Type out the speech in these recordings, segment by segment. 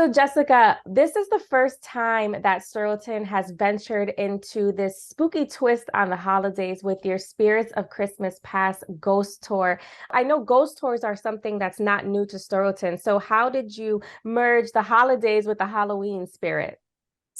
So, Jessica, this is the first time that Storrowton has ventured into this spooky twist on the holidays with your Spirits of Christmas Past ghost tour. I know ghost tours are something that's not new to Storrowton. So, how did you merge the holidays with the Halloween spirit?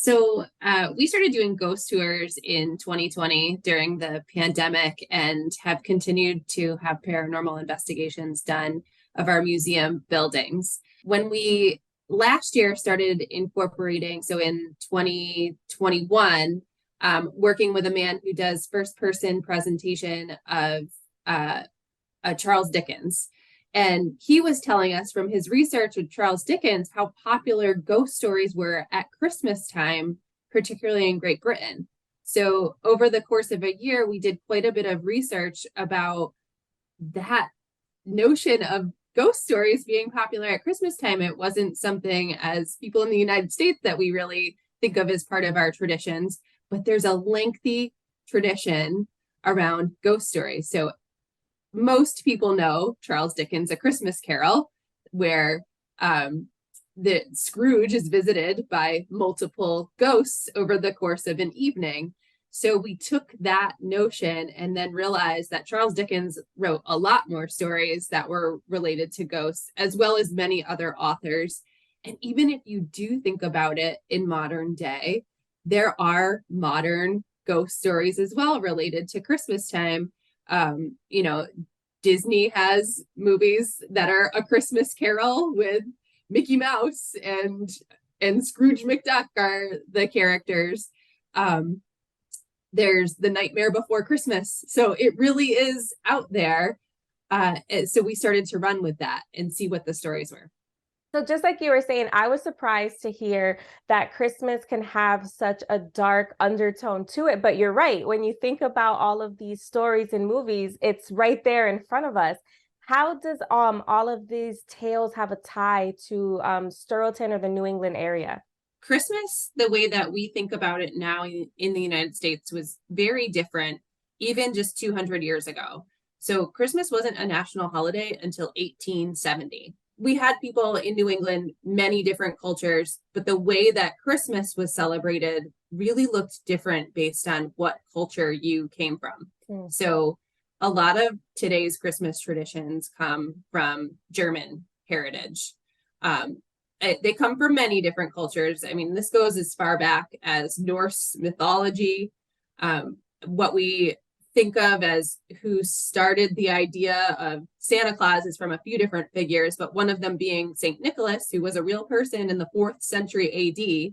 We started doing ghost tours in 2020 during the pandemic and have continued to have paranormal investigations done of our museum buildings. When we last year started incorporating, so in 2021, working with a man who does first person presentation of Charles Dickens. And he was telling us from his research with Charles Dickens how popular ghost stories were at Christmas time, particularly in Great Britain. So over the course of a year, we did quite a bit of research about that notion of ghost stories being popular at Christmas time. It wasn't something as people in the United States that we really think of as part of our traditions, but there's a lengthy tradition around ghost stories. So most people know Charles Dickens' A Christmas Carol, where the Scrooge is visited by multiple ghosts over the course of an evening. So we took that notion and then realized that Charles Dickens wrote a lot more stories that were related to ghosts, as well as many other authors. And even if you do think about it in modern day, there are modern ghost stories as well related to Christmas time. Disney has movies that are A Christmas Carol with Mickey Mouse and Scrooge McDuck are the characters. There's The Nightmare Before Christmas. So it really is out there. So we started to run with that and see what the stories were. So just like you were saying, I was surprised to hear that Christmas can have such a dark undertone to it. But you're right. When you think about all of these stories and movies, it's right there in front of us. How does all of these tales have a tie to Storrowton or the New England area? Christmas, the way that we think about it now in the United States, was very different, even just 200 years ago. So Christmas wasn't a national holiday until 1870. We had people in New England, many different cultures, but the way that Christmas was celebrated really looked different based on what culture you came from. So a lot of today's Christmas traditions come from German heritage. They come from many different cultures. I mean, this goes as far back as Norse mythology, what we think of as who started the idea of Santa Claus is from a few different figures, but one of them being St. Nicholas, who was a real person in the 4th century AD.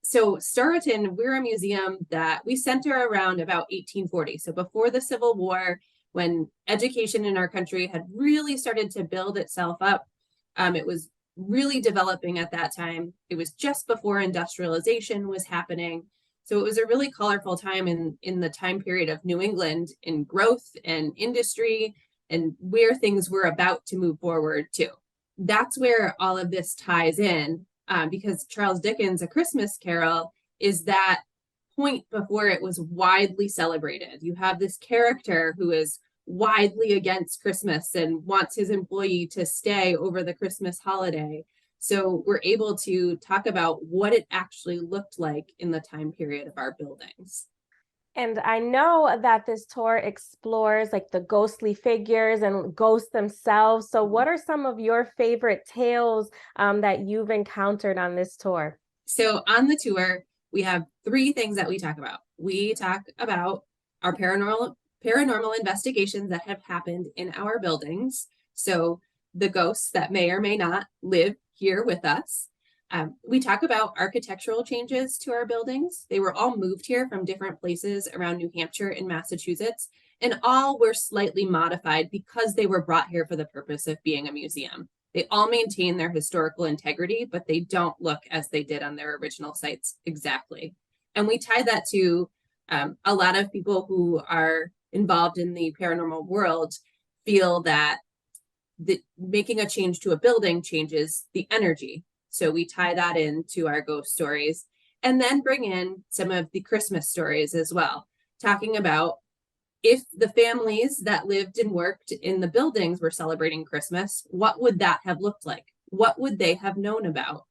So Storrowton, we're a museum that we center around about 1840. So before the Civil War, when education in our country had really started to build itself up, it was really developing at that time. It was just before industrialization was happening. So it was a really colorful time in the time period of New England in growth and industry and where things were about to move forward to. That's where all of this ties in because Charles Dickens' A Christmas Carol is that point before it was widely celebrated. You have this character who is widely against Christmas and wants his employee to stay over the Christmas holiday. So we're able to talk about what it actually looked like in the time period of our buildings. And I know that this tour explores like the ghostly figures and ghosts themselves. So what are some of your favorite tales that you've encountered on this tour? So on the tour, we have 3 things that we talk about. We talk about our paranormal investigations that have happened in our buildings. So the ghosts that may or may not live here with us. We talk about architectural changes to our buildings. They were all moved here from different places around New Hampshire and Massachusetts, and all were slightly modified because they were brought here for the purpose of being a museum. They all maintain their historical integrity, but they don't look as they did on their original sites exactly. And we tie that to a lot of people who are involved in the paranormal world feel that making a change to a building changes the energy. So we tie that into our ghost stories and then bring in some of the Christmas stories as well, talking about if the families that lived and worked in the buildings were celebrating Christmas, what would that have looked like? what would they have known about?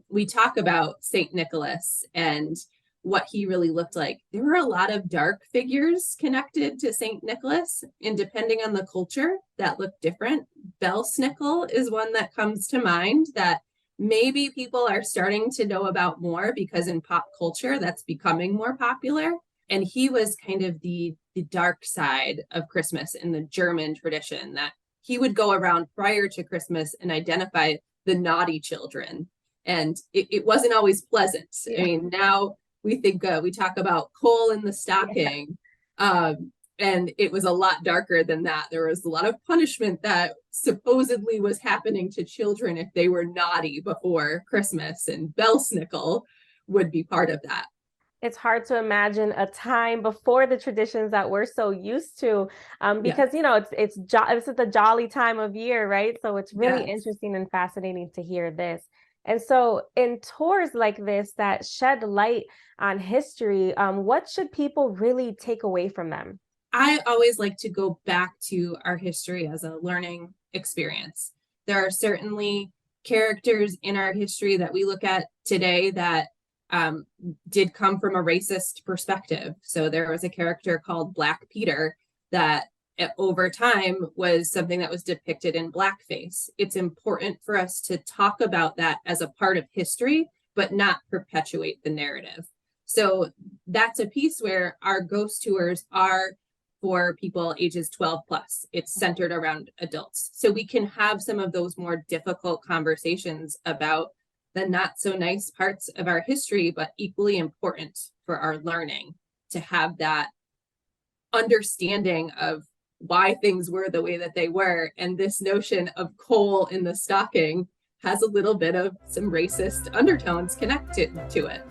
We talk about St. Nicholas and what he really looked like. There were a lot of dark figures connected to St. Nicholas, and depending on the culture, that looked different. Belsnickel is one that comes to mind that maybe people are starting to know about more because in pop culture, that's becoming more popular. And he was kind of the dark side of Christmas in the German tradition, that he would go around prior to Christmas and identify the naughty children. And it wasn't always pleasant. Yeah. I mean, now we think we talk about coal in the stocking, and it was a lot darker than that. There was a lot of punishment that supposedly was happening to children if they were naughty before Christmas, and Belsnickel would be part of that. It's hard to imagine a time before the traditions that we're so used to, because this is the jolly time of year, right? So it's really interesting and fascinating to hear this. And so in tours like this that shed light on history, what should people really take away from them? I always like to go back to our history as a learning experience. There are certainly characters in our history that we look at today that did come from a racist perspective. So there was a character called Black Peter that over time was something that was depicted in blackface. It's important for us to talk about that as a part of history, but not perpetuate the narrative. So that's a piece where our ghost tours are for people ages 12 plus. It's centered around adults. So we can have some of those more difficult conversations about the not so nice parts of our history, but equally important for our learning to have that understanding of why things were the way that they were. And this notion of coal in the stocking has a little bit of some racist undertones connected to it.